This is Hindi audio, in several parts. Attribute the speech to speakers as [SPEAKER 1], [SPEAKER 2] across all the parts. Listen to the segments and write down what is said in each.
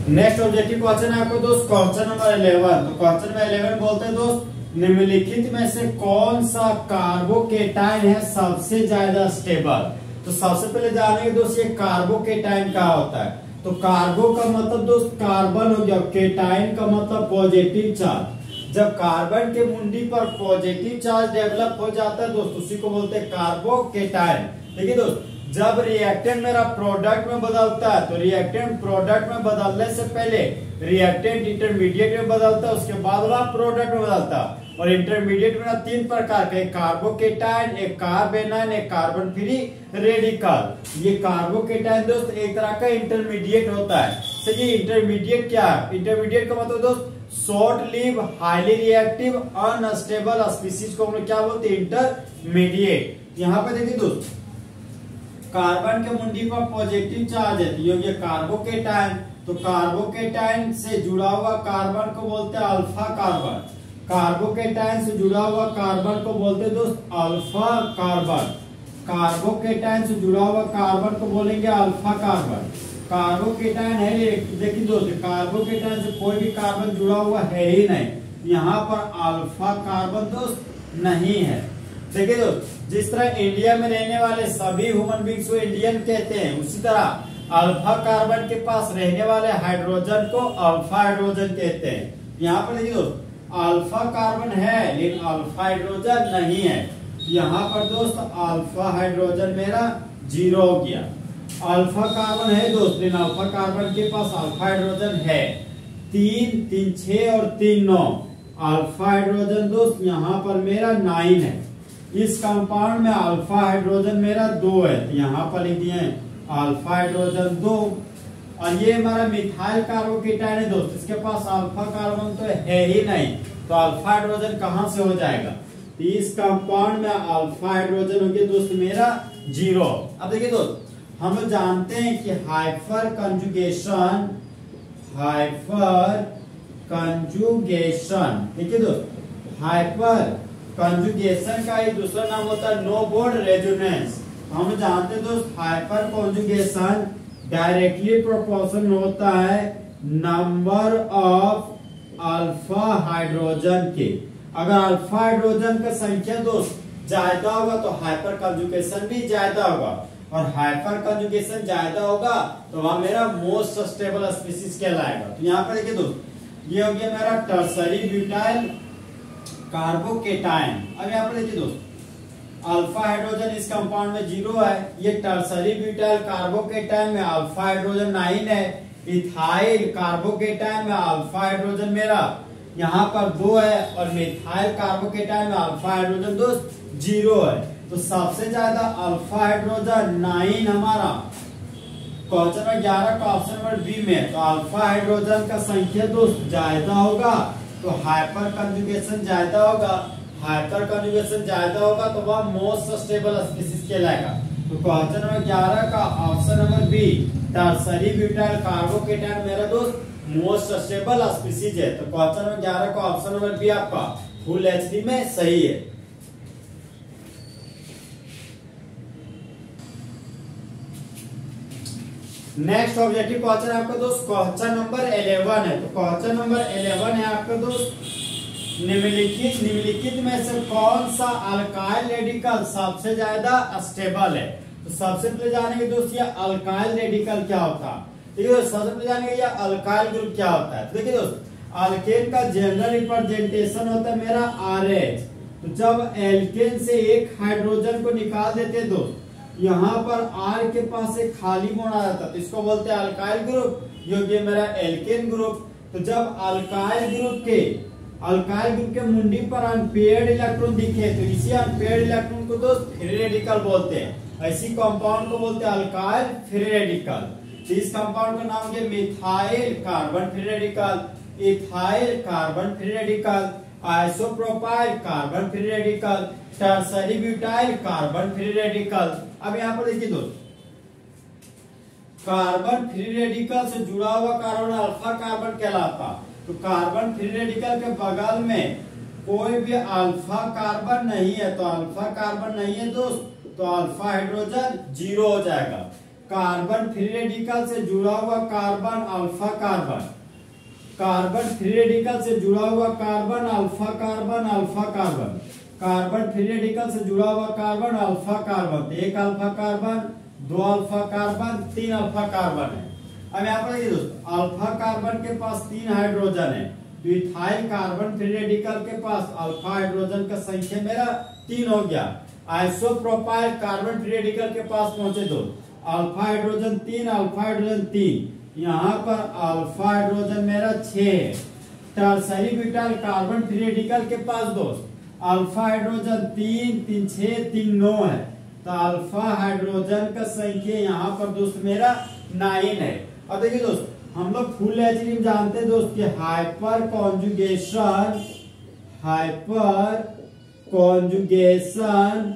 [SPEAKER 1] नेक्स्ट ऑब्जेक्टिव क्वेश्चन है आपको दोस्त क्वेश्चन नंबर 11। तो क्वेश्चन नंबर 11 बोलते हैं दोस्त निम्नलिखित में से कौन सा कार्बोकेटाइन है सबसे ज्यादा स्टेबल। तो सबसे पहले जानेंगे दोस्त ये कार्बोकेटाइन क्या होता है। तो कार्बो का मतलब दोस्त कार्बन हो गया, केटाइन का मतलब पॉजिटिव चार्ज। जब कार्बन के मुंडी पर पॉजिटिव चार्ज डेवलप हो जाता है दोस्त उसी को बोलते हैं कार्बोकेटाइन। देखिए दोस्त जब रिएक्टेंट मेरा प्रोडक्ट में बदलता है तो रिएक्टेंट प्रोडक्ट में बदलने से पहले रिएक्टेंट इंटरमीडिएट में बदलता है, उसके बाद वाला प्रोडक्ट में बदलता है। और इंटरमीडिएट में तीन प्रकार के, एक कार्बोकेटाइन, एक कार्बेनाइन, एक कार्बन फ्री रेडिकल। ये कार्बोकेटाइन दोस्त एक तरह का इंटरमीडिएट होता है। तो ये इंटरमीडिएट क्या है? इंटरमीडिएट का मतलब दोस्त short live highly reactive unstable species को हम लोग क्या बोलते हैं? इंटरमीडिएट। यहाँ पे देखिए दोस्त कार्बन के मुंडी पर पॉजिटिव चार्ज है ये कार्बोकेटाइन। तो कार्बोकेटाइन से जुड़ा हुआ कार्बन को बोलते हैं अल्फा कार्बन। कार्बोकेटाइन से जुड़ा हुआ कार्बन को बोलते हैं दोस्त अल्फा कार्बन। कार्बोकेटाइन से जुड़ा हुआ कार्बन को बोलेंगे अल्फा कार्बन। कार्बोकेटाइन है देखिए दोस्त कार्बोकेटाइन से कोई भी कार्बन जुड़ा हुआ है ही नहीं, यहाँ पर अल्फा कार्बन दोस्त नहीं है। देखिए दोस्त जिस तरह इंडिया में रहने वाले सभी ह्यूमन बींग्स को इंडियन कहते हैं, उसी तरह अल्फा कार्बन के पास रहने वाले हाइड्रोजन को अल्फा हाइड्रोजन कहते हैं। यहाँ पर देखिए दोस्त अल्फा कार्बन है लेकिन अल्फा हाइड्रोजन नहीं है। यहाँ पर दोस्त अल्फा हाइड्रोजन मेरा 0 हो गया। अल्फा कार्बन है दोस्त लेकिन अल्फा कार्बन के पास अल्फा हाइड्रोजन है 3, 3, 6 और 3, 9। अल्फा हाइड्रोजन दोस्त यहाँ पर मेरा 9 है। इस कंपाउंड में अल्फा हाइड्रोजन मेरा 2 है, तो यहाँ पर लिख दिए अल्फा हाइड्रोजन 2। और ये हमारा मिथाइल कार्बोकेटाइन है दोस्त, इसके पास अल्फा कार्बन तो है ही नहीं, तो अल्फा हाइड्रोजन कहाँ से हो जाएगा? तो इस कंपाउंड में अल्फा हाइड्रोजन हो गया दोस्त मेरा 0। अब देखिए दोस्त हम जानते हैं कि हाइपर कंजुगेशन देखिए दोस्त हाइपर कंजुगेशन का एक दूसरा नाम होता है नो बॉन्ड रेजोनेंस। हम जानते हैं दोस्त हाइपर कंजुगेशन डायरेक्टली प्रोपोर्शनल होता है नंबर ऑफ अल्फा हाइड्रोजन के। अगर अल्फा हाइड्रोजन का संख्या दोस्त ज्यादा होगा तो हाइपर कंजुगेशन भी ज्यादा होगा, और हाइपर कंजुगेशन ज्यादा होगा तो वह मेरा मोस्ट स्टेबल स्पीसीज कहलाएगा। तो यहाँ पर देखिए दोस्त ये हो गया मेरा टर्सरी ब्यूटाइल कार्बोकेटाइन। अब यहाँ पर देखिए दोस्त अल्फा हाइड्रोजन इस कंपाउंड में 0 है। ये टर्सरी ब्यूटाइल कार्बोकेटाइन में अल्फा हाइड्रोजन 9 है। इथाइल कार्बोकेटाइन में अल्फा हाइड्रोजन मेरा यहाँ पर 2 है, और मिथाइल कार्बोकेटाइन में अल्फा हाइड्रोजन दोस्त 0 है। तो सबसे ज्यादा अल्फा हाइड्रोजन 9 हमारा क्वेश्चन नंबर 11 का ऑप्शन नंबर बी में। तो अल्फा हाइड्रोजन का संख्या दोस्त ज्यादा होगा तो हाइपर कंजुगेशन ज्यादा होगा। हाइपर कंजुगेशन ज्यादा होगा तो वह मोस्ट स्टेबल स्पीसीज कहलाएगा। तो क्वेश्चन नंबर 11 का option number B tertiary butyl carbocation मेरा दोस्त मोस्ट स्टेबल स्पीसीज है। तो क्वेश्चन नंबर 11 का ऑप्शन नंबर बी आपका फुल एचडी में सही है। नेक्स्ट ऑब्जेक्टिव क्वेश्चन आपका दोस्त क्वेश्चन नंबर 11 है। तो क्वेश्चन नंबर 11 है आपका दोस्त निम्नलिखित में से कौन सा अल्काइल रेडिकल सबसे ज्यादा स्टेबल है। तो सबसे पहले जानेंगे दोस्त ये अल्काइल रेडिकल क्या होता है। देखिए सबसे पहले जानेंगे ये अल्काइल ग्रुप क्या होता है। तो देखिए दोस्त अल्केन का जनरल रिप्रेजेंटेशन होता है मेरा RH। तो जब एल्केन से एक हाइड्रोजन को निकाल देते हैं दोस्त यहाँ पर R के पास एक खाली बॉन्ड आ जाता है, तो इसको बोलते हैं अल्काइल ग्रुप, ये मेरा एल्केन ग्रुप। तो जब अल्काइल ग्रुप के मुंडी पर अनपेयर्ड इलेक्ट्रॉन दिखे तो इसी अनपेयर्ड इलेक्ट्रॉन को दोस्त फ्री रेडिकल बोलते हैं। ऐसी कंपाउंड को बोलते हैं अल्काइल फ्री रेडिकल। तो इस कंपाउंड का नाम है methyl carbon free radical, ethyl carbon free radical, isopropyl carbon free radical, tertiary butyl carbon free radical. अब यहाँ पर देखिए दोस्त कार्बन फ्री रेडिकल से जुड़ा हुआ कार्बन अल्फा कार्बन कहलाता। तो कार्बन फ्री रेडिकल के बगल में कोई भी अल्फा कार्बन नहीं है, तो अल्फा कार्बन नहीं है दोस्त तो अल्फा हाइड्रोजन 0 हो जाएगा। कार्बन फ्री रेडिकल से जुड़ा हुआ carbon alpha carbon, carbon free radical से जुड़ा हुआ carbon alpha carbon, alpha carbon, carbon free radical से जुड़ा हुआ कार्बन अल्फा कार्बन। एक अल्फा कार्बन, दो अल्फा कार्बन, तीन अल्फा कार्बन है। अब यहाँ पर दोस्तों अल्फा कार्बन के पास 3 हाइड्रोजन है, तो इथाइल कार्बन फ्री रेडिकल के पास अल्फा हाइड्रोजन का संख्या मेरा 3 हो गया। आइसोप्रोपाइल कार्बन फ्री रेडिकल के पास पहुंचे तो अल्फा हाइड्रोजन 3, अल्फा हाइड्रोजन 3, यहाँ पर अल्फा हाइड्रोजन मेरा 6 है। Tertiary butyl carbon free radical के पास दोस्त अल्फा हाइड्रोजन 3, 3 6, 3 9 है, तो अल्फा हाइड्रोजन का संख्या यहाँ पर दोस्त मेरा 9 है। अब देखिए दोस्त हम लोग फुल एचडीएम जानते हैं दोस्त कि hyper conjugation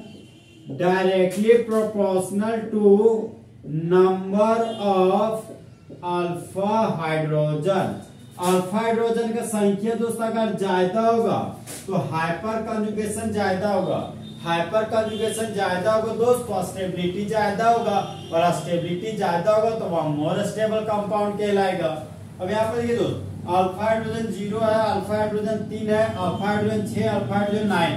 [SPEAKER 1] directly proportional to number of alpha hydrogen. Alpha hydrogen का संख्या दोस्त अगर ज्यादा होगा तो हाइपर कॉन्जुगेशन ज्यादा होगा, हाइपर कॉन्जुगेशन ज्यादा होगा दोस्त तो स्टेबिलिटी ज्यादा होगा, और स्टेबिलिटी ज्यादा होगा तो वह मोर स्टेबल कंपाउंड कहलाएगा। अब यहाँ पर देखिए दोस्त अल्फा हाइड्रोजन 0 है, अल्फा हाइड्रोजन 3 है, अल्फा हाइड्रोजन 6, अल्फा हाइड्रोजन 9,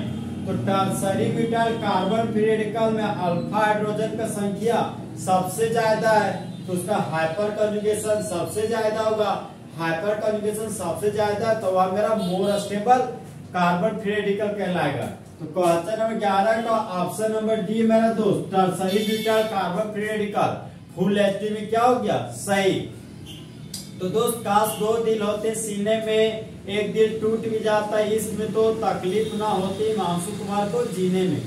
[SPEAKER 1] तो tertiary butyl carbon free radical में अल्फा हाइड्रोजन का संख्या सबसे ज्यादा है, तो उसका हाइपर कॉन्जुगेशन सबसे ज्यादा होगा। हाइपर कॉन्जुगेशन सबसे ज्यादा तो वह मेरा more stable carbon free radical कहलाएगा। तो क्वेश्चन नंबर 11 का ऑप्शन नंबर डी मेरा दोस्त tertiary butyl carbon free radical full HD में क्या हो गया, सही। तो दोस्त काश 2 दिल होते सीने में, एक दिल टूट भी जाता, इसमें तो तकलीफ ना होती हिमांशु कुमार को जीने में।